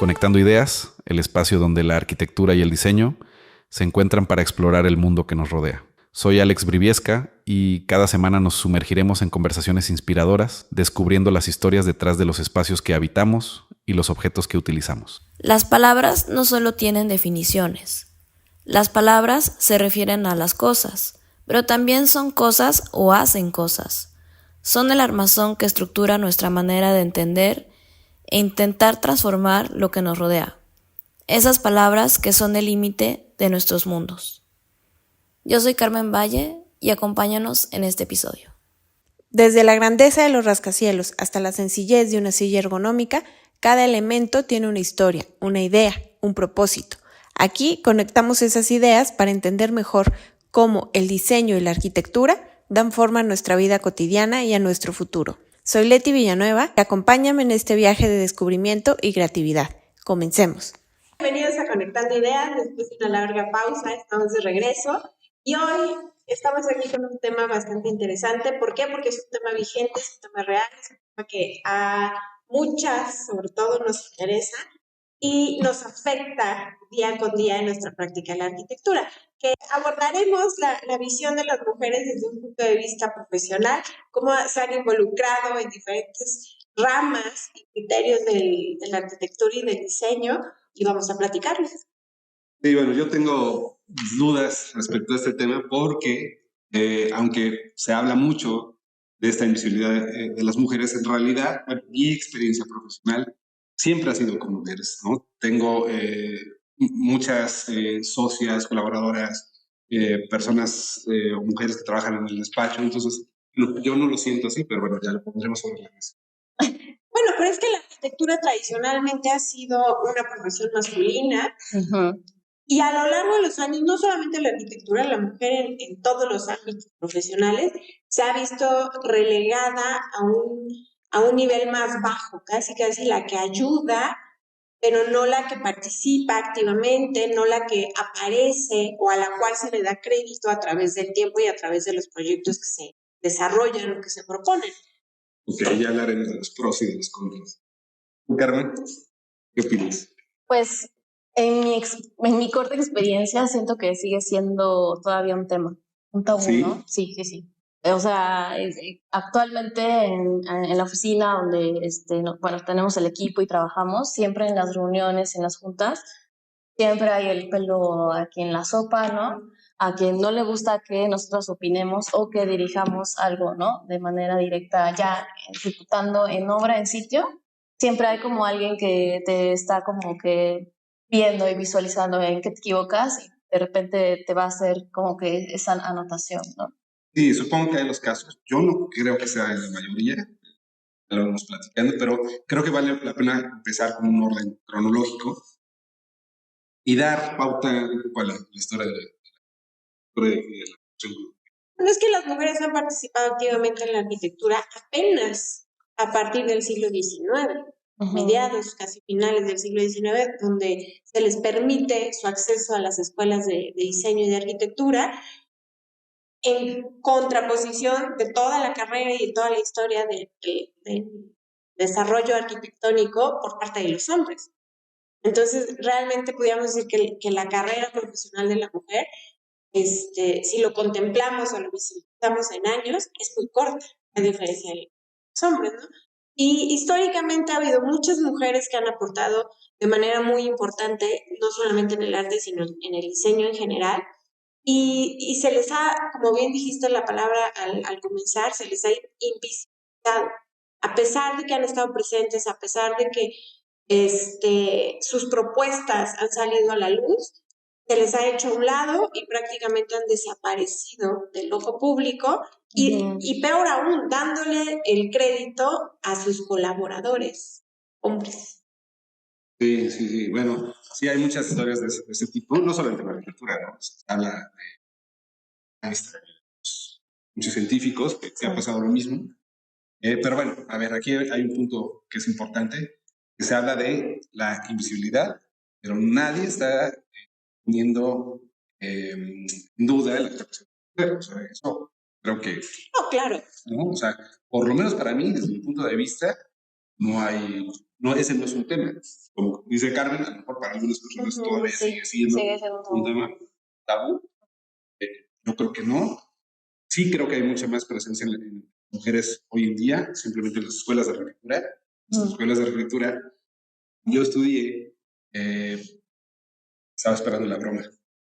Conectando Ideas, el espacio donde la arquitectura y el diseño se encuentran para explorar el mundo que nos rodea. Soy Alex Briviesca y cada semana nos sumergiremos en conversaciones inspiradoras, descubriendo las historias detrás de los espacios que habitamos y los objetos que utilizamos. Las palabras no solo tienen definiciones. Las palabras se refieren a las cosas, pero también son cosas o hacen cosas. Son el armazón que estructura nuestra manera de entender e intentar transformar lo que nos rodea. Esas palabras que son el límite de nuestros mundos. Yo soy Carmen Valle y acompáñanos en este episodio. Desde la grandeza de los rascacielos hasta la sencillez de una silla ergonómica, cada elemento tiene una historia, una idea, un propósito. Aquí conectamos esas ideas para entender mejor cómo el diseño y la arquitectura dan forma a nuestra vida cotidiana y a nuestro futuro. Soy Leti Villanueva y acompáñame en este viaje de descubrimiento y creatividad. Comencemos. Bienvenidos a Conectando Ideas. Después de una larga pausa, estamos de regreso. Y hoy estamos aquí con un tema bastante interesante. ¿Por qué? Porque es un tema vigente, es un tema real, es un tema que a muchas, sobre todo, nos interesa y nos afecta día con día en nuestra práctica de la arquitectura. Que abordaremos la visión de las mujeres desde un punto de vista profesional, cómo se han involucrado en diferentes ramas y criterios de la arquitectura y del diseño, y vamos a platicarles. Sí, bueno, yo tengo dudas respecto a este tema porque, aunque se habla mucho de esta invisibilidad de las mujeres, en realidad, bueno, mi experiencia profesional siempre ha sido con mujeres, ¿no? Tengo muchas socias, colaboradoras, personas o mujeres que trabajan en el despacho, entonces yo no lo siento así, pero bueno, ya lo pondremos sobre la mesa. Bueno, pero es que la arquitectura tradicionalmente ha sido una profesión masculina. Uh-huh. Y a lo largo de los años, no solamente la arquitectura, la mujer en todos los ámbitos profesionales se ha visto relegada a un nivel más bajo, casi la que ayuda, pero no la que participa activamente, no la que aparece o a la cual se le da crédito a través del tiempo y a través de los proyectos que se desarrollan o que se proponen. Ok, ya hablaremos de los pros y de los contras. Carmen, ¿qué opinas? Pues en mi corta experiencia siento que sigue siendo todavía un tema, un tabú, ¿sí? ¿No? Sí. O sea, actualmente en la oficina donde tenemos el equipo y trabajamos, siempre en las reuniones, en las juntas, siempre hay el pelo aquí en la sopa, ¿no? A quien no le gusta que nosotros opinemos o que dirijamos algo, ¿no? De manera directa, ya ejecutando en obra, en sitio, siempre hay como alguien que te está como que viendo y visualizando en qué te equivocas y de repente te va a hacer como que esa anotación, ¿no? Sí, supongo que hay los casos. Yo no creo que sea en la mayoría, ya lo vamos platicando, pero creo que vale la pena empezar con un orden cronológico y dar pauta un poco a la historia de la no es que las mujeres han participado activamente en la arquitectura apenas a partir del siglo XIX, uh-huh. Mediados, casi finales del siglo XIX, donde se les permite su acceso a las escuelas de diseño y de arquitectura en contraposición de toda la carrera y de toda la historia de desarrollo arquitectónico por parte de los hombres. Entonces, realmente podríamos decir que la carrera profesional de la mujer, si lo contemplamos o lo visibilizamos en años, es muy corta, a diferencia de los hombres, ¿no? Y históricamente ha habido muchas mujeres que han aportado de manera muy importante, no solamente en el arte, sino en el diseño en general, y se les ha, como bien dijiste la palabra al comenzar, se les ha invisibilizado, a pesar de que han estado presentes, a pesar de que sus propuestas han salido a la luz, se les ha hecho a un lado y prácticamente han desaparecido del ojo público y peor aún, dándole el crédito a sus colaboradores, hombres. Sí. Bueno, sí hay muchas historias de ese tipo, no solamente en la arquitectura, ¿no? Se habla de muchos científicos que ha pasado lo mismo. Pero bueno, a ver, aquí hay un punto que es importante, que se habla de la invisibilidad, pero nadie está poniendo en duda la capacidad de mujer. O sea, eso creo que... No, claro. ¿no? O sea, por lo menos para mí, desde mi punto de vista, ese no es un tema. Como dice Carmen, a lo mejor para algunas personas todavía sigue siendo un tema tabú. Yo creo que no. Sí creo que hay mucha más presencia en mujeres hoy en día, simplemente en las escuelas de arquitectura. Las escuelas de arquitectura, yo estudié, estaba esperando la broma,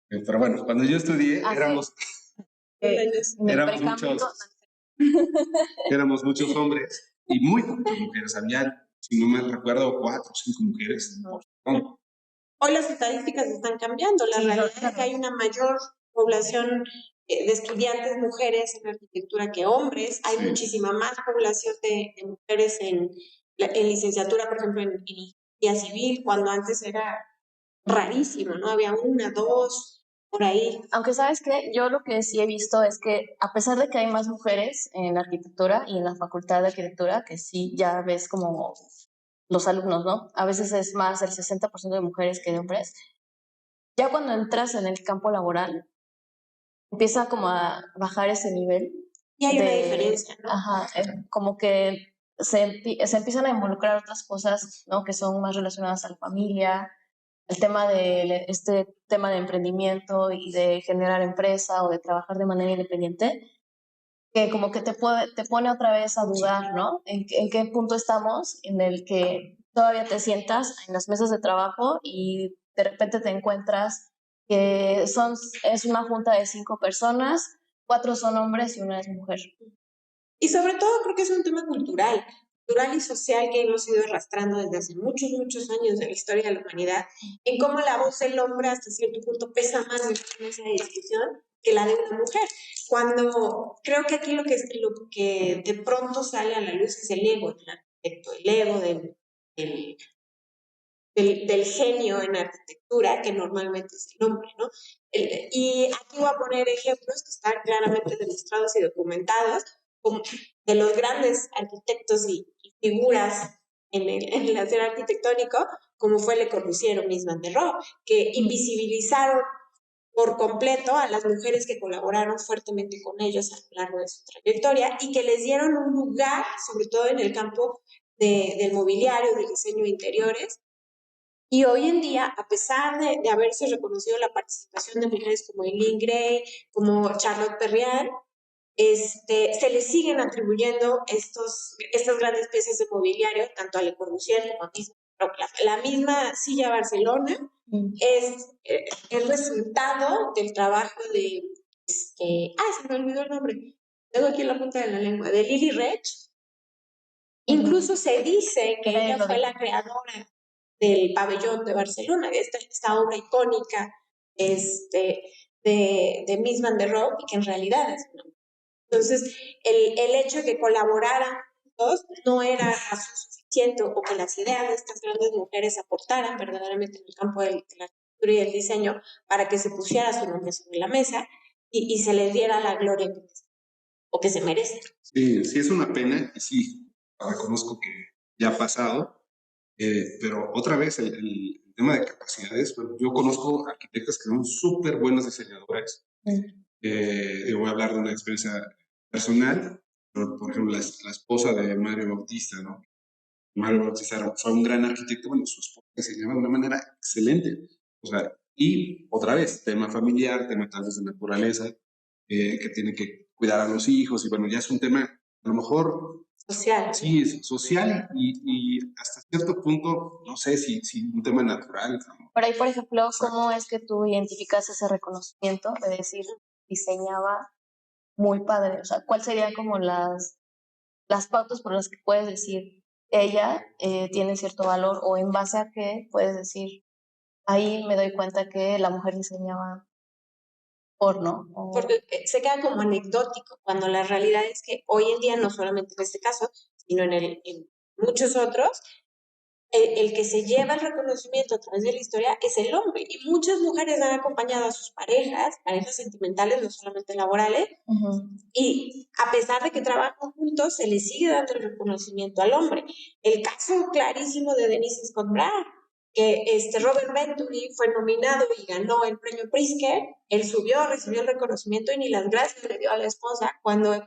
pero bueno, cuando yo estudié éramos muchos hombres y muy pocas mujeres. Había, si no me recuerdo, 4 o 5 mujeres. Hoy las estadísticas están cambiando. La realidad es que hay una mayor población de estudiantes mujeres en arquitectura que hombres. Hay muchísima más población de mujeres en licenciatura, por ejemplo, en ingeniería civil, cuando antes era rarísimo, ¿no? Había 1, 2, por ahí. Aunque sabes que yo lo que sí he visto es que a pesar de que hay más mujeres en la arquitectura y en la facultad de arquitectura, que sí ya ves como los alumnos, ¿no? A veces es más el 60% de mujeres que de hombres. Ya cuando entras en el campo laboral, empieza como a bajar ese nivel. Y hay una diferencia, ¿no? Ajá, como que se empiezan a involucrar otras cosas, ¿no? Que son más relacionadas a la familia, el tema de tema de emprendimiento y de generar empresa o de trabajar de manera independiente, que como que te pone otra vez a dudar, ¿no? ¿En qué punto estamos en el que todavía te sientas en las mesas de trabajo y de repente te encuentras que es una junta de 5 personas, 4 son hombres y 1 es mujer? Y sobre todo creo que es un tema cultural y social que hemos ido arrastrando desde hace muchos, muchos años de la historia de la humanidad, en cómo la voz del hombre hasta cierto punto pesa más en esa discusión que la de una mujer. Cuando creo que aquí lo que de pronto sale a la luz es el ego del arquitecto, el ego del genio en arquitectura, que normalmente es el hombre, ¿no? Y aquí voy a poner ejemplos que están claramente demostrados y documentados, como de los grandes arquitectos y figuras en el hacer arquitectónico, como fue Le Corbusier o Mies van der Rohe, que invisibilizaron por completo a las mujeres que colaboraron fuertemente con ellos a lo largo de su trayectoria y que les dieron un lugar, sobre todo en el campo del mobiliario, del diseño de interiores. Y hoy en día, a pesar de haberse reconocido la participación de mujeres como Eileen Gray, como Charlotte Perriand, se le siguen atribuyendo estas grandes piezas de mobiliario, tanto a Le Corbusier como a la misma Silla Barcelona, es el resultado del trabajo de, se me olvidó el nombre, tengo aquí en la punta de la lengua, de Lily Rech. Incluso se dice que ella fue la creadora del pabellón de Barcelona, esta obra icónica de Mies van der Rohe, y que en realidad es una. Entonces, el hecho de que colaboraran todos no era suficiente, o que las ideas de estas grandes mujeres aportaran verdaderamente en el campo de la arquitectura y el diseño para que se pusiera su nombre sobre la mesa y se les diera la gloria que se merece. Sí, sí es una pena, y sí, reconozco que ya ha pasado, pero otra vez el tema de capacidades. Bueno, yo conozco arquitectas que son súper buenas diseñadoras. Yo voy a hablar de una experiencia personal, por ejemplo, la esposa de Mario Bautista, ¿no? Mario Bautista fue un gran arquitecto. Bueno, su esposa diseñaba de una manera excelente. O sea, y otra vez, tema familiar, tema tal vez de naturaleza, que tiene que cuidar a los hijos, y bueno, ya es un tema a lo mejor social. Sí, es social y hasta cierto punto, no sé si un tema natural, ¿no? Por ahí, por ejemplo, ¿cómo es que tú identificas ese reconocimiento de decir diseñaba muy padre? O sea, ¿cuál serían como las pautas por las que puedes decir ella tiene cierto valor, o en base a qué puedes decir ahí me doy cuenta que la mujer diseñaba porno? Porque se queda como anecdótico, cuando la realidad es que hoy en día, no solamente en este caso, sino en muchos otros, el que se lleva el reconocimiento a través de la historia es el hombre. Y muchas mujeres han acompañado a sus parejas sentimentales, no solamente laborales, y a pesar de que trabajan juntos, se les sigue dando el reconocimiento al hombre. El caso clarísimo de Denise Scott Brown, que Robert Venturi fue nominado y ganó el premio Pritzker. Él subió, recibió el reconocimiento y ni las gracias le dio a la esposa, cuando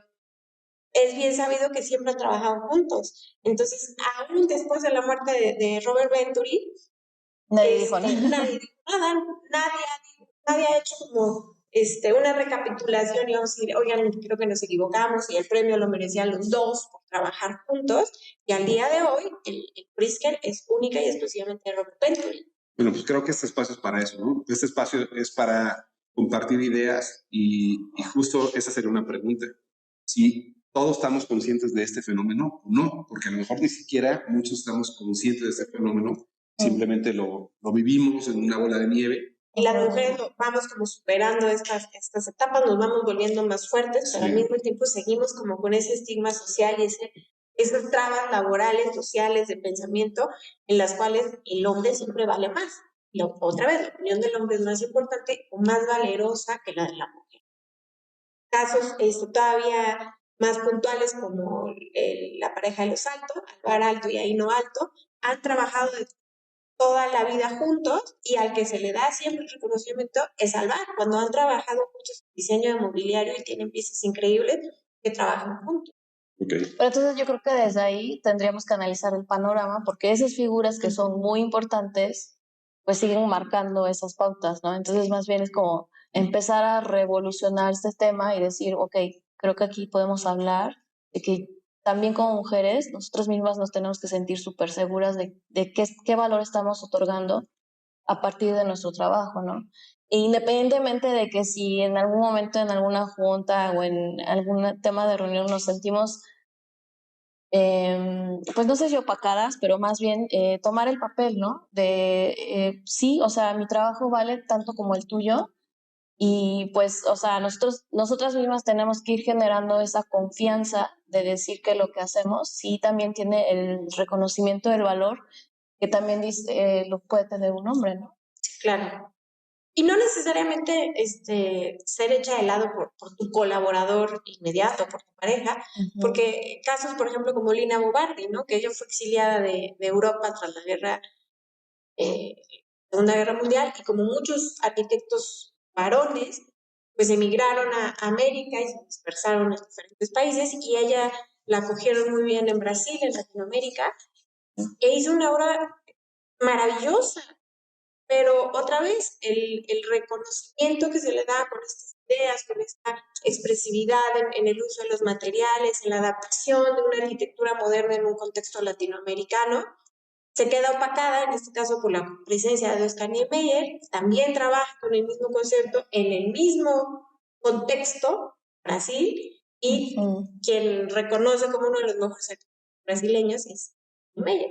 es bien sabido que siempre han trabajado juntos. Entonces, aún después de la muerte de Robert Venturi, Nadie dijo nada. nadie dijo nada, nadie ha hecho como una recapitulación y vamos a decir, oigan, creo que nos equivocamos y el premio lo merecían los dos por trabajar juntos. Y al día de hoy, el Pritzker es única y exclusivamente de Robert Venturi. Bueno, pues creo que este espacio es para eso, ¿no? Este espacio es para compartir ideas y justo esa sería una pregunta. Si todos estamos conscientes de este fenómeno o no, porque a lo mejor ni siquiera muchos estamos conscientes de este fenómeno, simplemente lo vivimos en una bola de nieve. Y las mujeres vamos como superando estas etapas, nos vamos volviendo más fuertes, pero al mismo tiempo seguimos como con ese estigma social y esas trabas laborales, sociales, de pensamiento, en las cuales el hombre siempre vale más. Otra vez, la opinión del hombre es más importante o más valerosa que la de la mujer. Casos todavía más puntuales como la pareja de los Alto, Alvar Alto y Aino Alto, han trabajado toda la vida juntos y al que se le da siempre el reconocimiento es Alvar, cuando han trabajado muchos en diseño de mobiliario y tienen piezas increíbles que trabajan juntos. Pero entonces yo creo que desde ahí tendríamos que analizar el panorama, porque esas figuras que son muy importantes, pues siguen marcando esas pautas, ¿no? Entonces más bien es como empezar a revolucionar este tema y decir, ok, creo que aquí podemos hablar de que también como mujeres, nosotras mismas nos tenemos que sentir súper seguras de qué valor estamos otorgando a partir de nuestro trabajo, ¿no? E independientemente de que si en algún momento en alguna junta o en algún tema de reunión nos sentimos pues no sé si opacadas, pero más bien tomar el papel, ¿no? De sí, o sea, mi trabajo vale tanto como el tuyo y pues, o sea, nosotras mismas tenemos que ir generando esa confianza de decir que lo que hacemos sí también tiene el reconocimiento del valor que también lo puede tener un hombre, ¿no? Claro. Y no necesariamente ser hecha de lado por tu colaborador inmediato, por tu pareja, porque casos, por ejemplo, como Lina Bobardi, ¿no? Que ella fue exiliada de Europa tras la Segunda Guerra Mundial, y como muchos arquitectos varones, pues emigraron a América y se dispersaron en diferentes países, y ella la acogieron muy bien en Brasil, en Latinoamérica, e hizo una obra maravillosa. Pero otra vez, el reconocimiento que se le da con estas ideas, con esta expresividad en el uso de los materiales, en la adaptación de una arquitectura moderna en un contexto latinoamericano, se queda opacada, en este caso por la presencia de Oscar Niemeyer, que también trabaja con el mismo concepto en el mismo contexto, Brasil, y quien reconoce como uno de los mejores arquitectos brasileños es Niemeyer.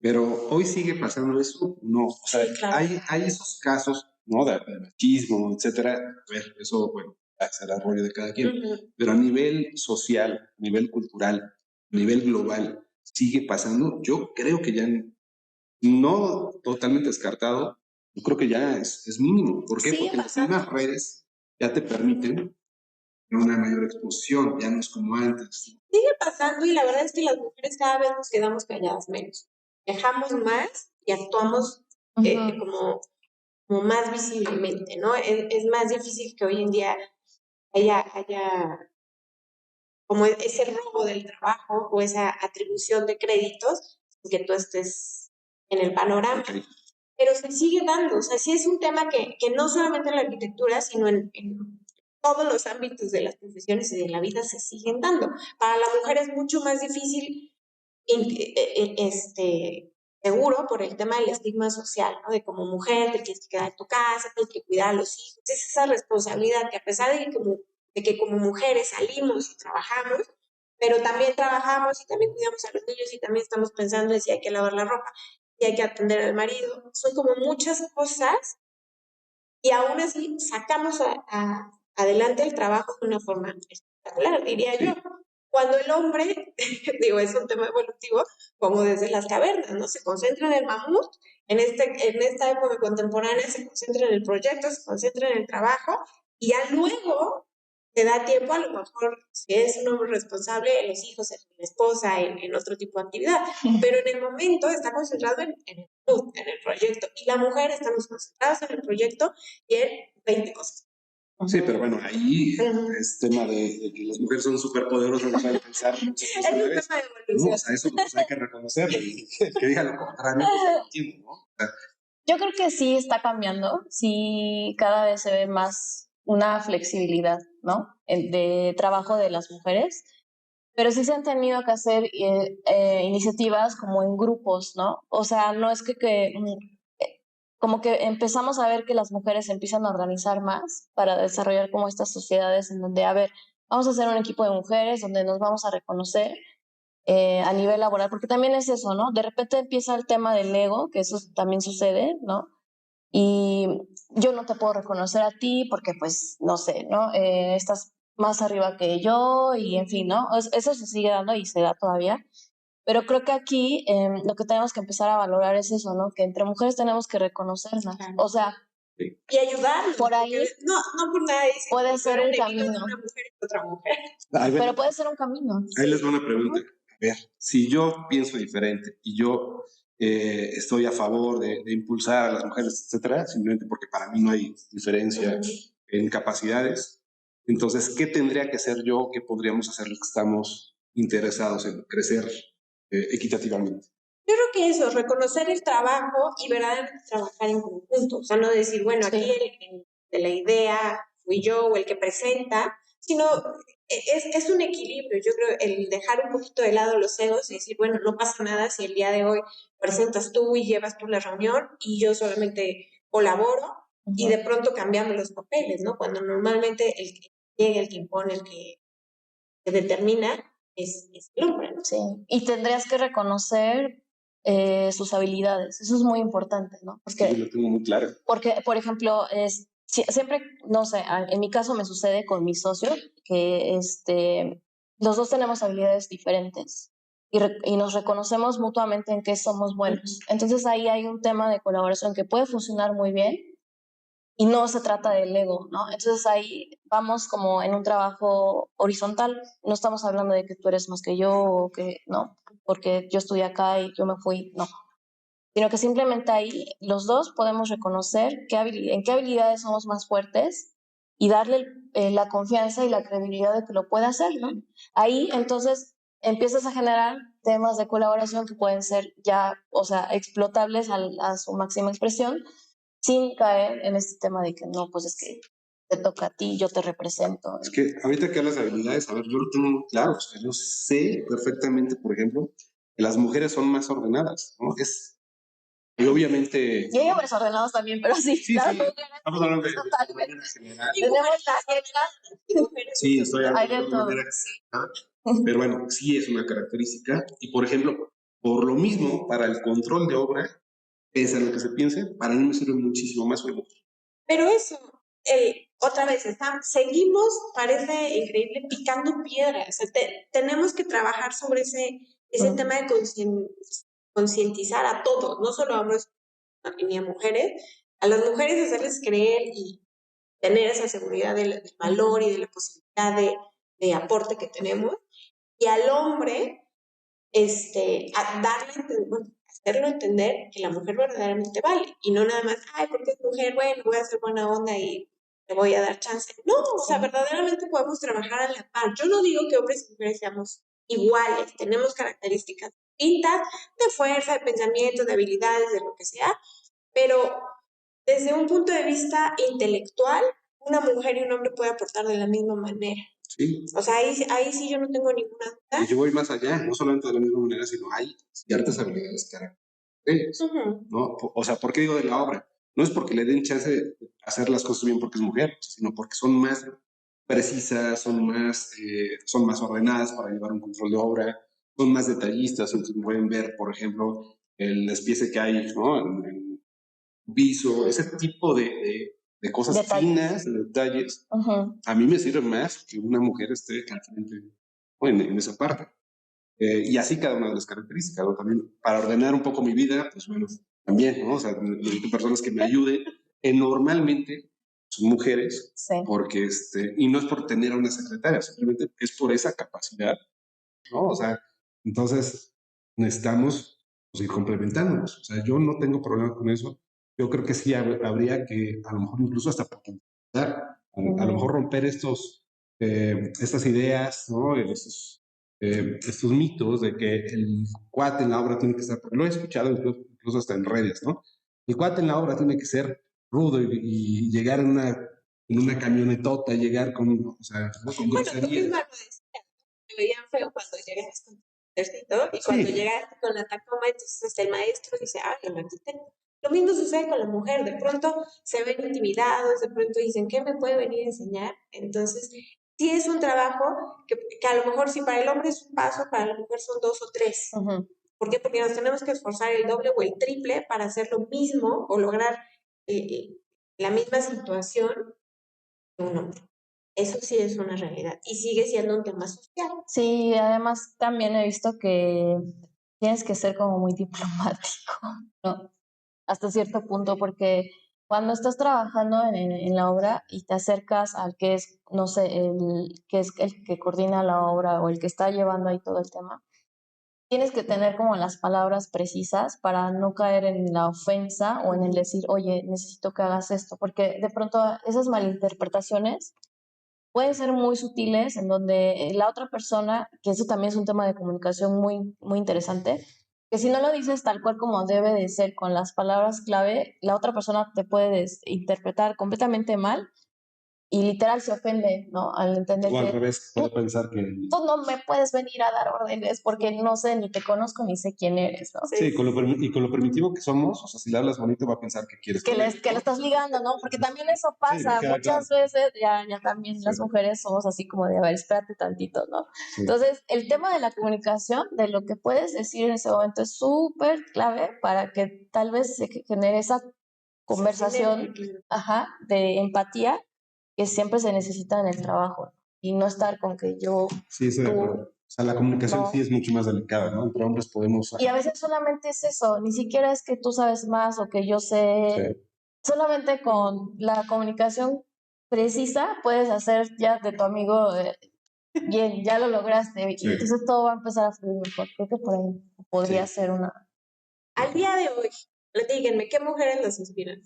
Pero hoy sigue pasando eso, no. O sea, sí, claro. hay esos casos, ¿no? De machismo, etcétera. A ver, eso, bueno, será el rollo de cada quien. Pero a nivel social, a nivel cultural, a nivel global, sigue pasando. Yo creo que ya no totalmente descartado, yo creo que ya es mínimo. ¿Por qué? Sigue Porque pasando. las mismas redes ya te permiten una mayor exposición, ya no es como antes. Sigue pasando y la verdad es que las mujeres cada vez nos quedamos calladas menos. Dejamos más y actuamos como más visiblemente, ¿no? Es más difícil que hoy en día haya como ese robo del trabajo o esa atribución de créditos que tú estés en el panorama. Okay. Pero se sigue dando, o sea, sí es un tema que no solamente en la arquitectura, sino en todos los ámbitos de las profesiones y de la vida se siguen dando. Para la mujer es mucho más difícil, seguro, por el tema del estigma social, ¿no? De como mujer, te tienes que quedar en tu casa, tienes que cuidar a los hijos. Es esa responsabilidad que a pesar de que como mujeres salimos y trabajamos, pero también trabajamos y también cuidamos a los niños y también estamos pensando en si hay que lavar la ropa, si hay que atender al marido. Son como muchas cosas y aún así sacamos adelante el trabajo de una forma espectacular, diría yo. Cuando el hombre, digo, es un tema evolutivo, como desde las cavernas, ¿no? Se concentra en el mamut, en esta época contemporánea se concentra en el proyecto, se concentra en el trabajo, y ya luego te da tiempo, a lo mejor, si es un hombre responsable, en los hijos, en la esposa, en otro tipo de actividad, pero en el momento está concentrado en el proyecto, y la mujer estamos concentrados en el proyecto y en 20 cosas. Sí, pero bueno, ahí es tema de que las mujeres son súper poderosas para pensar muchas cosas a la vez. ¿No? O sea, eso pues, hay que reconocerlo. Y el que diga lo contrario, pues no entiendo, ¿no? O sea, Yo creo que sí está cambiando, sí cada vez se ve más una flexibilidad, ¿no? De trabajo de las mujeres, pero sí se han tenido que hacer iniciativas como en grupos, ¿no? O sea, no es como que empezamos a ver que las mujeres empiezan a organizar más para desarrollar como estas sociedades en donde, a ver, vamos a hacer un equipo de mujeres donde nos vamos a reconocer a nivel laboral, porque también es eso, ¿no? De repente empieza el tema del ego, que eso también sucede, ¿no? Y yo no te puedo reconocer a ti porque, pues, no sé, ¿no? Estás más arriba que yo y, en fin, ¿no? Eso se sigue dando y se da todavía. Pero creo que aquí lo que tenemos que empezar a valorar es eso, ¿no? Que entre mujeres tenemos que reconocernos. Claro. O sea, y ayudarnos. por ahí No por nada dicen puede que ser fuera un enemigo de camino, una mujer y de otra mujer. pero puede ser un camino. ahí les va una pregunta. A ver, si yo pienso diferente y yo estoy a favor de impulsar a las mujeres, etcétera, simplemente porque para mí no hay diferencia en capacidades, entonces, ¿qué tendría que hacer yo? ¿Qué podríamos hacer los que estamos interesados en crecer equitativamente? Yo creo que eso, reconocer el trabajo y verdaderamente trabajar en conjunto. O sea, no decir, bueno, aquí el de la idea fui yo o el que presenta, sino es un equilibrio. Yo creo el dejar un poquito de lado los egos y decir, bueno, no pasa nada si el día de hoy presentas tú y llevas tú la reunión y yo solamente colaboro y de pronto cambiamos los papeles, ¿no? Cuando normalmente el que llega, el que impone, el que determina es el hombre, ¿no? Sí, y tendrías que reconocer sus habilidades, eso es muy importante, ¿no? Porque, sí, lo tengo muy claro. Porque por ejemplo, siempre, no sé, en mi caso me sucede con mi socio que los dos tenemos habilidades diferentes y nos reconocemos mutuamente en qué somos buenos. Entonces ahí hay un tema de colaboración que puede funcionar muy bien y no se trata del ego, ¿no? Entonces ahí vamos como en un trabajo horizontal, no estamos hablando de que tú eres más que yo o que no, porque yo estudié acá y yo me fui, no, sino que simplemente ahí los dos podemos reconocer en qué habilidades somos más fuertes y darle la confianza y la credibilidad de que lo puede hacer, ¿no? Ahí entonces empiezas a generar temas de colaboración que pueden ser ya, o sea, explotables a su máxima expresión sin caer en este tema de que no, pues es que te toca a ti, yo te represento. Es que ahorita que hablas de habilidades, a ver, yo lo tengo muy claro. O sea, yo sé perfectamente, por ejemplo, que las mujeres son más ordenadas, ¿no? Y obviamente... Y hay hombres ordenados también, pero sí. Sí, claro, sí. Estamos hablando de totalmente. manera general. Tenemos la agenda. Sí, estoy Hay hablando de de todo. manera general. Pero bueno, sí es una característica. Y por ejemplo, por lo mismo, para el control de obra, pese a lo que se piense, para mí me sirve muchísimo más una mujer. Pero eso, otra vez, seguimos, parece increíble, picando piedras. O sea, tenemos que trabajar sobre ese tema de concientizar a todos, no solo a hombres ni a mujeres, a las mujeres hacerles creer y tener esa seguridad del valor y de la posibilidad de aporte que tenemos, y al hombre, hacerlo entender que la mujer verdaderamente vale, y no nada más, ay, porque es mujer, bueno, voy a hacer buena onda y le voy a dar chance. No, o sea, verdaderamente podemos trabajar a la par. Yo no digo que hombres y mujeres seamos iguales, tenemos características distintas de fuerza, de pensamiento, de habilidades, de lo que sea, pero desde un punto de vista intelectual, una mujer y un hombre pueden aportar de la misma manera. Sí. O sea, ahí sí yo no tengo ninguna duda. Y yo voy más allá, no solamente de la misma manera, sino hay ciertas habilidades características, ¿no? O sea, ¿por qué digo de la obra? No es porque le den chance de hacer las cosas bien porque es mujer, sino porque son más precisas, son más ordenadas para llevar un control de obra, son más detallistas, entonces pueden ver, por ejemplo, el despiece que hay, ¿no? En piso, ese tipo de cosas finas, de detalles, a mí me sirve más que una mujer esté al frente en esa parte. Y así cada una de las características, ¿no? También para ordenar un poco mi vida, pues bueno, también, ¿no? O sea, necesito personas que me ayuden, que normalmente son mujeres, Sí. porque y no es por tener a una secretaria, simplemente es por esa capacidad, ¿no? O sea, entonces necesitamos pues, ir complementándonos. O sea, yo no tengo problema con eso. Yo creo que sí habría que, a lo mejor incluso hasta potenciar A lo mejor romper estas ideas, ¿no? Estos mitos de que el cuate en la obra tiene que ser, porque lo he escuchado incluso hasta en redes, ¿no? El cuate en la obra tiene que ser rudo y llegar en una camionetota, llegar con, o sea, ¿no? Con Bueno, tú groserías. misma lo decías, te veían feo cuando llegas con tu ejército y cuando llegaste con la Tacoma, entonces el maestro dice, ah, el arquitecto. Lo mismo sucede con la mujer, de pronto se ven intimidados, de pronto dicen, ¿qué me puede venir a enseñar? Entonces, sí es un trabajo que a lo mejor si para el hombre es un paso, para la mujer son 2 o 3. ¿Por qué? Porque nos tenemos que esforzar el doble o el triple para hacer lo mismo o lograr la misma situación que un hombre. Eso sí es una realidad y sigue siendo un tema social. Sí, además también he visto que tienes que ser como muy diplomático, ¿no? Hasta cierto punto, porque cuando estás trabajando en la obra y te acercas al que es, no sé, que es el que coordina la obra o el que está llevando ahí todo el tema, tienes que tener como las palabras precisas para no caer en la ofensa o en el decir, oye, necesito que hagas esto, porque de pronto esas malinterpretaciones pueden ser muy sutiles en donde la otra persona, que eso también es un tema de comunicación muy, muy interesante, que si no lo dices tal cual como debe de ser con las palabras clave, la otra persona te puede interpretar completamente mal y literal se ofende, ¿no? Al entender O al que revés, puede pensar que... tú no me puedes venir a dar órdenes porque no sé, ni te conozco, ni sé quién eres, ¿no? Sí, con lo primitivo que somos, o sea, si le hablas bonito va a pensar que quieres Que, con él, que lo estás ligando, ¿no? Porque también eso pasa, queda muchas claro. veces ya también las mujeres somos así como de, a ver, espérate tantito, ¿no? Sí. Entonces, el tema de la comunicación, de lo que puedes decir en ese momento es súper clave para que tal vez se genere esa conversación, ajá, de empatía que siempre se necesita en el trabajo y no estar con que yo... Sí, estoy de acuerdo. O sea, la comunicación no. sí es mucho más delicada, ¿no? Entre hombres podemos... Y a veces solamente es eso, ni siquiera es que tú sabes más o que yo sé. Sí. Solamente con la comunicación precisa puedes hacer ya de tu amigo, bien, ya lo lograste. Sí. Y entonces todo va a empezar a fluir mejor. Creo que por ahí podría ser una. Al día de hoy, platíquenme, ¿qué mujeres los inspiran?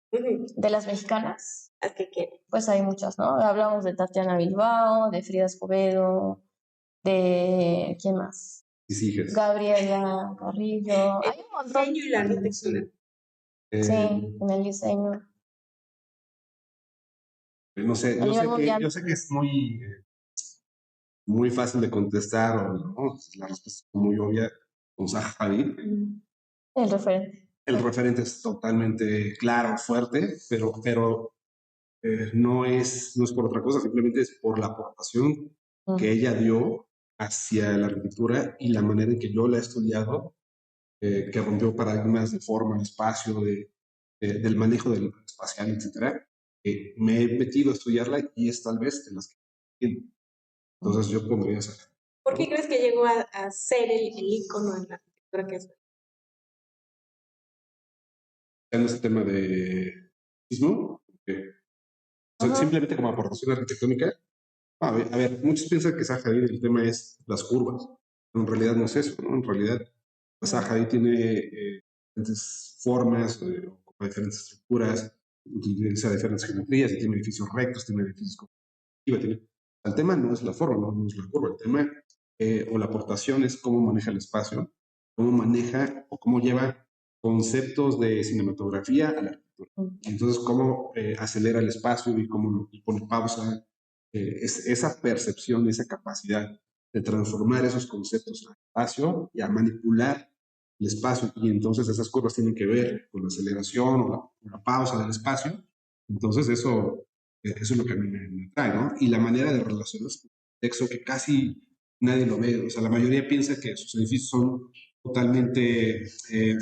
De las mexicanas, ¿A qué quieren? pues hay muchas, ¿no? Hablamos de Tatiana Bilbao, de Frida Escobedo, de... ¿quién más? Hijas. Gabriela Carrillo. Hay un montón. Diseño y la arquitectura. Sí, en el diseño. No sé, yo sé que es muy fácil de contestar o no, la respuesta es muy obvia con Zaha Hadid. El referente. El referente es totalmente claro, fuerte, pero no es por otra cosa, simplemente es por la aportación que ella dio hacia la arquitectura y la manera en que yo la he estudiado, que rompió paradigmas de forma, de espacio, del manejo del espacial, etcétera. Me he metido a estudiarla y es tal vez de las que... Entonces yo pondría esa. ¿Por qué crees que llegó a ser el ícono en la arquitectura que es? En ese tema de sismo, simplemente como aportación arquitectónica. A ver, muchos piensan que Zaha Hadid el tema es las curvas, pero en realidad no es eso, ¿no? En realidad, Zaha Hadid tiene diferentes formas, diferentes estructuras, utiliza diferentes geometrías, y tiene edificios rectos, tiene edificios el tema no es la forma, no es la curva, el tema o la aportación es cómo maneja el espacio, cómo maneja o cómo lleva conceptos de cinematografía a la arquitectura. Entonces, cómo acelera el espacio y cómo pone pausa. Esa percepción, esa capacidad de transformar esos conceptos al espacio y a manipular el espacio. Y entonces esas curvas tienen que ver con la aceleración o la pausa del espacio. Entonces eso es lo que a mí me atrae, ¿no? Y la manera de relacionarse con el texto que casi nadie lo ve. O sea, la mayoría piensa que sus edificios son totalmente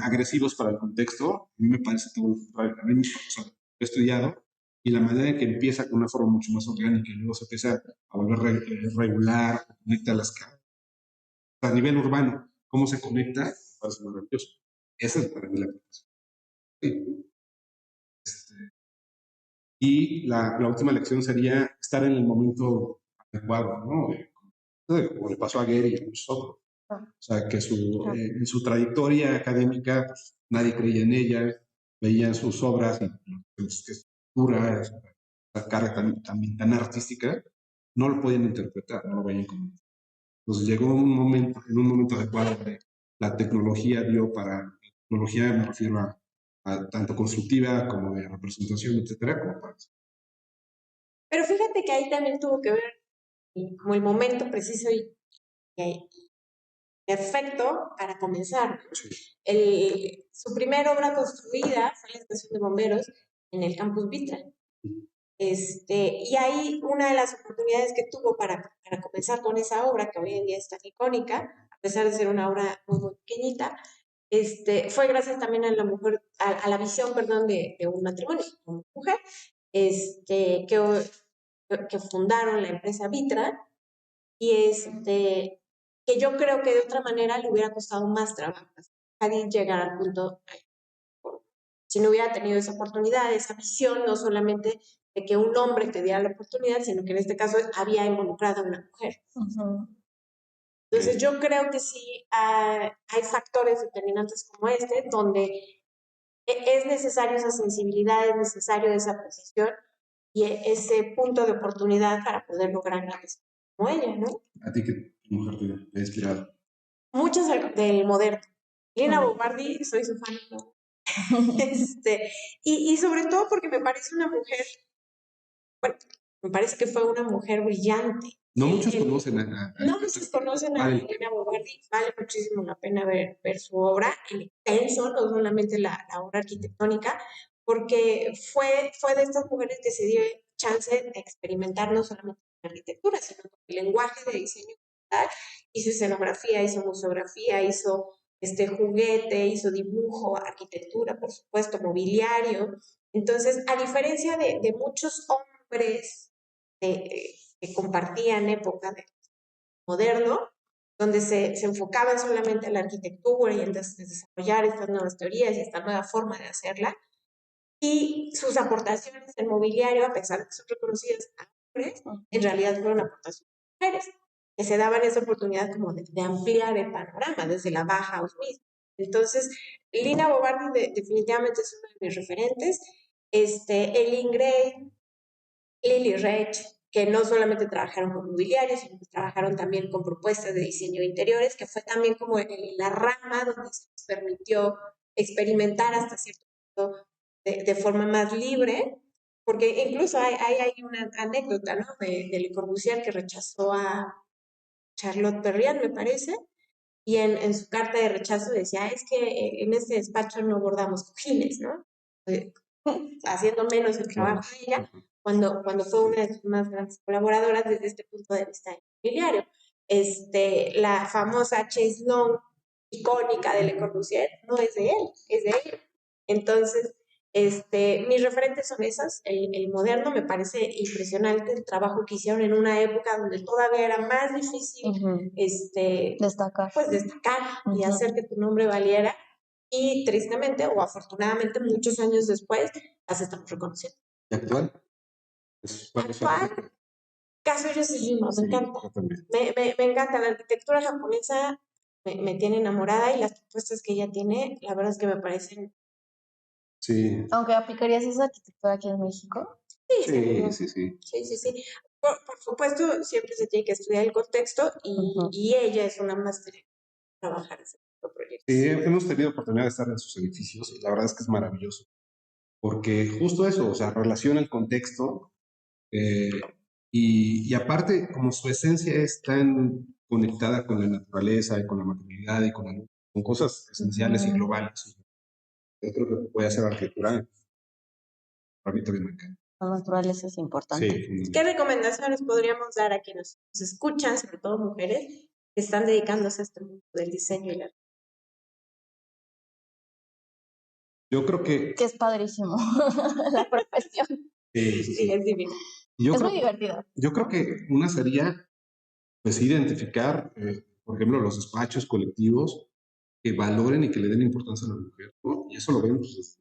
agresivos para el contexto. A mí me parece todo lo contrario. A mí, o sea, he estudiado y la manera en que empieza con una forma mucho más orgánica y luego se empieza a volver regular, conecta las caras. A nivel urbano, cómo se conecta, parece maravilloso. Esa es para mí la aplicación. Sí. Y la última lección sería estar en el momento adecuado, ¿no? Como le pasó a Gary y a muchos otros. O sea, que en su trayectoria académica, pues, nadie creía en ella, veían sus obras y pues, que estructuras, carga también tan artística, no lo podían interpretar, no lo veían como. Entonces llegó en un momento adecuado de la tecnología dio para, tecnología me refiero a tanto constructiva como de representación, etcétera, como para. Pero fíjate que ahí también tuvo que ver como el momento preciso y perfecto para comenzar. Su primera obra construida fue la estación de bomberos en el campus Vitra. Y ahí una de las oportunidades que tuvo para comenzar con esa obra, que hoy en día es tan icónica, a pesar de ser una obra muy pequeñita, fue gracias también a la mujer, a la visión, perdón, de un matrimonio, de una mujer, que fundaron la empresa Vitra, y que yo creo que de otra manera le hubiera costado más trabajo a llegar al punto, si no hubiera tenido esa oportunidad, esa visión, no solamente de que un hombre te diera la oportunidad, sino que en este caso había involucrado a una mujer. Uh-huh. Entonces yo creo que sí hay factores determinantes como donde es necesario esa sensibilidad, es necesario esa apreciación y ese punto de oportunidad para poder lograr grandes como ella, ¿no? ¿A ti qué mujer te ha inspirado? Muchas del moderno. Lina Bobardi, soy su fan. ¿No? Y sobre todo porque me parece una mujer, bueno, me parece que fue una mujer brillante. No muchos conocen no muchos conocen a Lina Bobardi, vale muchísimo la pena ver su obra en extenso, no solamente la obra arquitectónica, porque fue de estas mujeres que se dio chance de experimentar no solamente en arquitectura, sino con el lenguaje de diseño digital, hizo escenografía, hizo museografía, hizo juguete, hizo dibujo, arquitectura, por supuesto, mobiliario. Entonces, a diferencia de muchos hombres que compartían época de moderno, donde se enfocaban solamente en la arquitectura y en desarrollar estas nuevas teorías y esta nueva forma de hacerla, y sus aportaciones en mobiliario, a pesar de que son reconocidas a hombres, en realidad fueron aportaciones de mujeres, que se daban esa oportunidad como de ampliar el panorama desde la Bauhaus misma. Entonces, Lina Bobardi definitivamente es uno de mis referentes. Eileen Gray, Lily Rech, que no solamente trabajaron con mobiliario, sino que trabajaron también con propuestas de diseño de interiores, que fue también como la rama donde se les permitió experimentar hasta cierto punto de forma más libre, porque incluso hay una anécdota, ¿no? de Le Corbusier, que rechazó a Charlotte Perriand, me parece, y en su carta de rechazo decía, es que en este despacho no bordamos cojines, ¿no? Haciendo menos el trabajo de ella, cuando fue una de sus más grandes colaboradoras desde este punto de vista inmobiliario. La famosa chaise longue icónica de Le Corbusier no es de él, es de ella. Entonces, mis referentes son esas. El moderno me parece impresionante el trabajo que hicieron en una época donde todavía era más difícil destacar, y hacer que tu nombre valiera. Y tristemente o afortunadamente muchos años después las estamos reconociendo. ¿Y actual? Actual, Kazuyo Tsushima, me encanta. Me encanta la arquitectura japonesa, me tiene enamorada y las propuestas que ella tiene, la verdad es que me parecen. Sí. Aunque aplicarías esa arquitectura aquí en México. Sí. Por supuesto, siempre se tiene que estudiar el contexto y ella es una máster en trabajar ese tipo de proyectos. Sí, hemos tenido oportunidad de estar en sus edificios y la verdad es que es maravilloso. Porque justo eso, o sea, relaciona el contexto y aparte, como su esencia es tan conectada con la naturaleza y con la materialidad y con cosas esenciales y globales. Yo creo que puede ser arquitectura. Para mí también me encanta. La naturaleza es importante. Sí. ¿Qué recomendaciones podríamos dar a quienes nos escuchan, sobre todo mujeres, que están dedicándose a este mundo del diseño y la arquitectura? Yo creo que es padrísimo la profesión. Sí, es divino. Es muy divertido. Yo creo que una sería, pues, identificar, por ejemplo, los despachos colectivos que valoren y que le den importancia a la mujer, ¿no? Y eso lo vemos,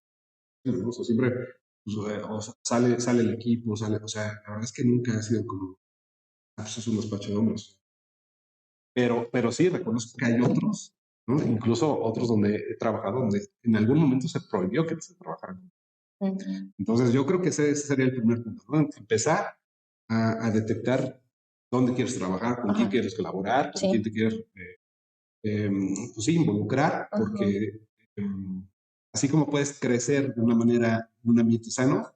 ¿no? O sea, siempre sale el equipo, o sea, la verdad es que nunca ha sido como, pues es un despacho de hombres. Pero sí, reconozco que hay otros, ¿no? Incluso otros donde he trabajado, donde en algún momento se prohibió que se trabajara. Entonces, yo creo que ese sería el primer punto, ¿no? Empezar a detectar dónde quieres trabajar, con quién quieres colaborar, con quién te quieres, pues sí, involucrar, porque así como puedes crecer de una manera, en un ambiente sano,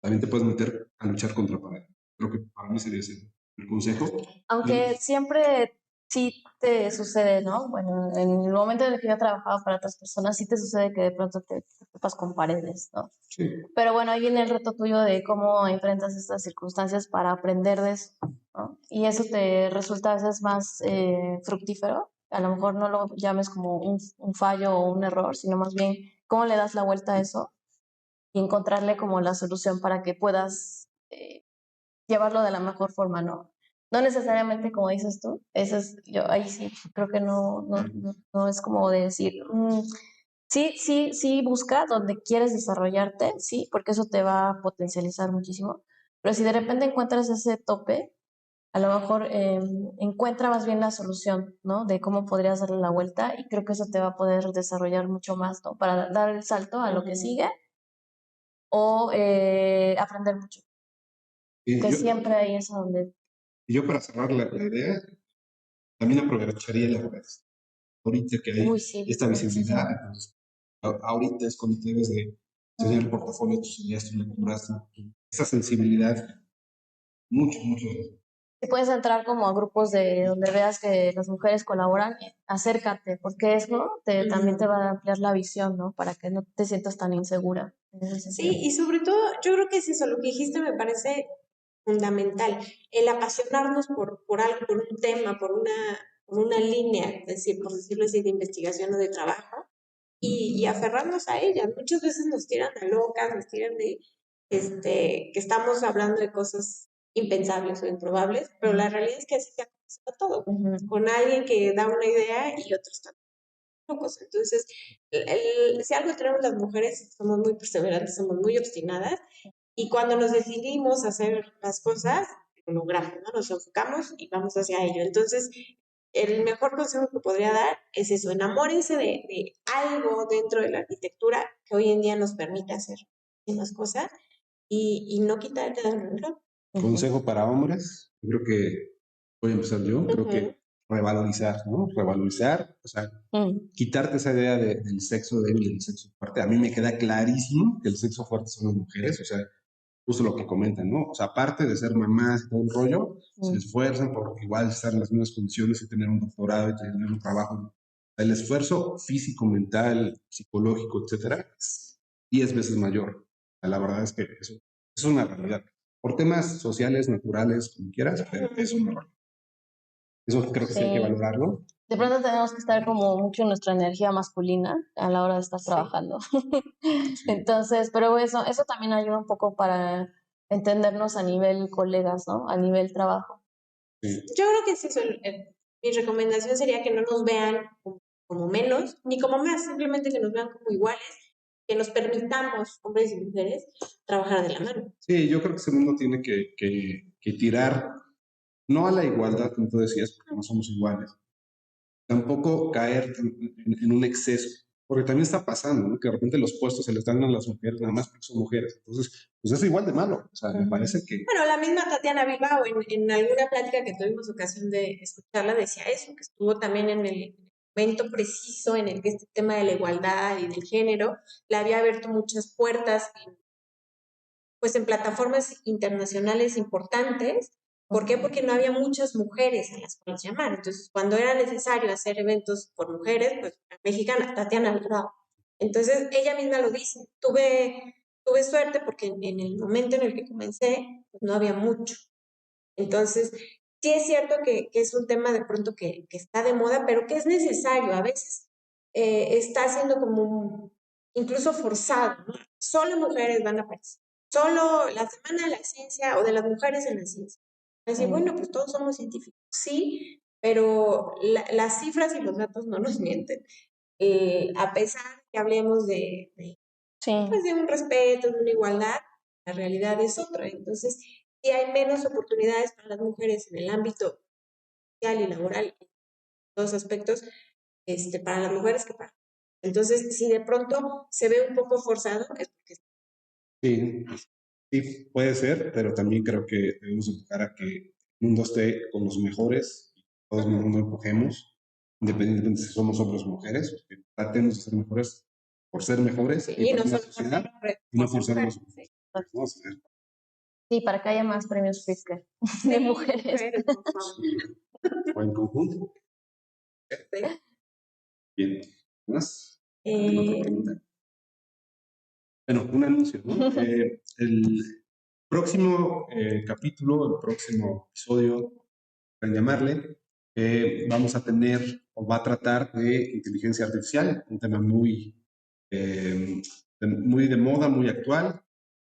también te puedes meter a luchar contra pared. Creo que para mí sería ese el consejo. Aunque siempre sí te sucede, ¿no? Bueno, en el momento en el que yo trabajaba para otras personas, sí te sucede que de pronto te topas con paredes, ¿no? Sí. Pero bueno, ahí viene el reto tuyo de cómo enfrentas estas circunstancias para aprender de eso, ¿no? Y eso te resulta a veces más fructífero. A lo mejor no lo llames como un fallo o un error, sino más bien cómo le das la vuelta a eso y encontrarle como la solución para que puedas llevarlo de la mejor forma, ¿no? No necesariamente como dices tú, eso es, yo ahí sí creo que no es como de decir, sí busca donde quieres desarrollarte, sí, porque eso te va a potencializar muchísimo, pero si de repente encuentras ese tope, a lo mejor encuentra más bien la solución, ¿no? De cómo podrías darle la vuelta y creo que eso te va a poder desarrollar mucho más, ¿no? Para dar el salto a lo que sigue o aprender mucho, Y que yo, siempre ahí es a donde... y yo para cerrar la idea, también aprovecharía las redes. Ahorita que hay Uy, sí, esta visibilidad, muchísimo. entonces, ahorita es cuando debes de enseñar el portafolio de tus ideas, tus lecturas, esa sensibilidad, mucho. Si puedes entrar como a grupos de donde veas que las mujeres colaboran, acércate, porque eso también te va a ampliar la visión, ¿no? Para que no te sientas tan insegura en ese sentido. Sí, y sobre todo, yo creo que es eso, lo que dijiste me parece fundamental, el apasionarnos por algo, por un tema, por una línea, es decir, por decirlo así, de investigación o de trabajo, y aferrarnos a ella. Muchas veces nos tiran a locas, nos tiran de que estamos hablando de cosas impensables o improbables, pero la realidad es que así se ha comenzado todo, con alguien que da una idea y otros están locos. Entonces, si algo tenemos las mujeres, somos muy perseverantes, somos muy obstinadas, y cuando nos decidimos a hacer las cosas, lo logramos, ¿no? Nos enfocamos y vamos hacia ello. Entonces, el mejor consejo que podría dar es eso, enamórense de algo dentro de la arquitectura que hoy en día nos permite hacer más cosas y no quitar el dedo en el renglón. Consejo para hombres, yo creo que voy a empezar yo, creo que revalorizar, ¿no? Revalorizar, o sea, quitarte esa idea del sexo débil y del sexo fuerte. A mí me queda clarísimo que el sexo fuerte son las mujeres, o sea, justo lo que comentan, ¿no? O sea, aparte de ser mamás y todo el rollo, se esfuerzan por igual estar en las mismas condiciones y tener un doctorado y tener un trabajo. El esfuerzo físico, mental, psicológico, etcétera, es 10 veces mayor. La verdad es que eso es una realidad. Por temas sociales, naturales, como quieras, pero es una realidad. Eso creo que sí hay que valorarlo. De pronto tenemos que estar como mucho en nuestra energía masculina a la hora de estar trabajando. Entonces, pero eso también ayuda un poco para entendernos a nivel colegas, ¿no? A nivel trabajo. Sí. Yo creo que es eso. Mi recomendación sería que no nos vean como menos, ni como más, simplemente que nos vean como iguales, que nos permitamos, hombres y mujeres, trabajar de la mano. Sí, yo creo que ese mundo tiene que tirar, no a la igualdad, como tú decías, porque no somos iguales, tampoco caer en un exceso, porque también está pasando, ¿no? Que de repente los puestos se les dan a las mujeres nada más porque son mujeres. Entonces, pues es igual de malo. O sea, me parece que... Bueno, la misma Tatiana Bilbao, en alguna plática que tuvimos ocasión de escucharla, decía eso, que estuvo también en el momento preciso en el que este tema de la igualdad y del género le había abierto muchas puertas pues en plataformas internacionales importantes. ¿Por qué? Porque no había muchas mujeres a las cuales llamar. Entonces, cuando era necesario hacer eventos por mujeres, pues mexicana, Tatiana Bilbao. Entonces, ella misma lo dice. Tuve suerte porque en el momento en el que comencé, pues no había mucho. Entonces, sí es cierto que es un tema de pronto que está de moda, pero que es necesario. A veces está siendo como incluso forzado, ¿no? Solo mujeres van a aparecer. Solo la semana de la ciencia o de las mujeres en la ciencia. Así, bueno, pues todos somos científicos, sí, pero las cifras y los datos no nos mienten. A pesar que hablemos pues de un respeto, de una igualdad, la realidad es otra. Entonces, sí hay menos oportunidades para las mujeres en el ámbito social y laboral, en todos aspectos, para las mujeres que para. Entonces, si de pronto se ve un poco forzado, es porque Sí, sí, puede ser, pero también creo que debemos enfocar a que el mundo esté con los mejores y todos el mundo empujemos, independientemente si somos hombres o mujeres, porque tratemos de ser mejores por ser mejores Sí, y y por no una solo por sociedad, ser hombre, y no por por ser ser mujer. hombres. Sí. ¿No? O sea, Sí, para que haya más premios Pritzker de Sí, mujeres. por favor. o en conjunto. Sí. Bien. ¿Más? ¿Alguna otra pregunta? Bueno, un anuncio, ¿no? El próximo capítulo, el próximo episodio, para llamarle, vamos a tener o va a tratar de inteligencia artificial, un tema eh, muy de moda, muy actual.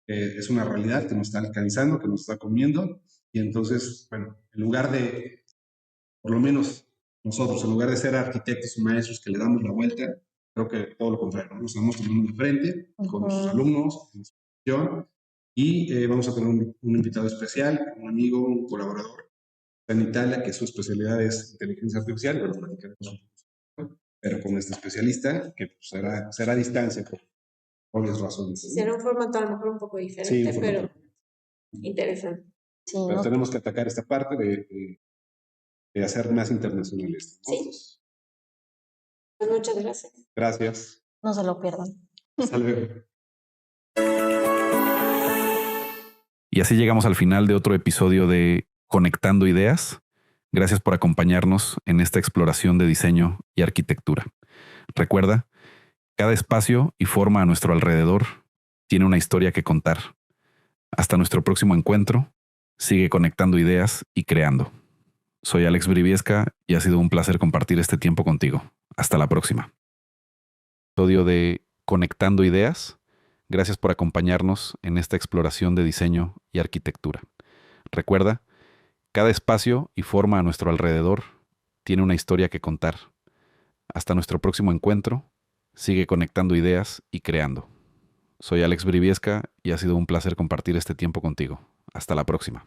Es una realidad que nos está alcanzando, que nos está comiendo. Y entonces, bueno, en lugar de, por lo menos nosotros, en lugar de ser arquitectos y maestros que le damos la vuelta, creo que todo lo contrario, ¿no? Nos estamos tomando de frente con nuestros alumnos, en nuestra institución, y vamos a tener un invitado especial, un amigo, un colaborador en Italia, que su especialidad es inteligencia artificial, pero platicaremos un poco, pero con este especialista, que pues, será a distancia por obvias razones. Será un formato a lo mejor un poco Sí, diferente, un formato. pero interesante. Sí, Pero no, tenemos que atacar esta parte de hacer más internacional esto, ¿no? Sí. Entonces, Pues muchas gracias. gracias. no se lo pierdan. Hasta luego. Y así llegamos al final de otro episodio de Conectando Ideas. Gracias por acompañarnos en esta exploración de diseño y arquitectura. Recuerda, cada espacio y forma a nuestro alrededor tiene una historia que contar. Hasta nuestro próximo encuentro, sigue conectando ideas y creando. Soy Alex Briviesca y ha sido un placer compartir este tiempo contigo. Hasta la próxima. Episodio de Conectando Ideas. Gracias por acompañarnos en esta exploración de diseño y arquitectura. Recuerda, cada espacio y forma a nuestro alrededor tiene una historia que contar. Hasta nuestro próximo encuentro, sigue conectando ideas y creando. Soy Alex Briviesca y ha sido un placer compartir este tiempo contigo. Hasta la próxima.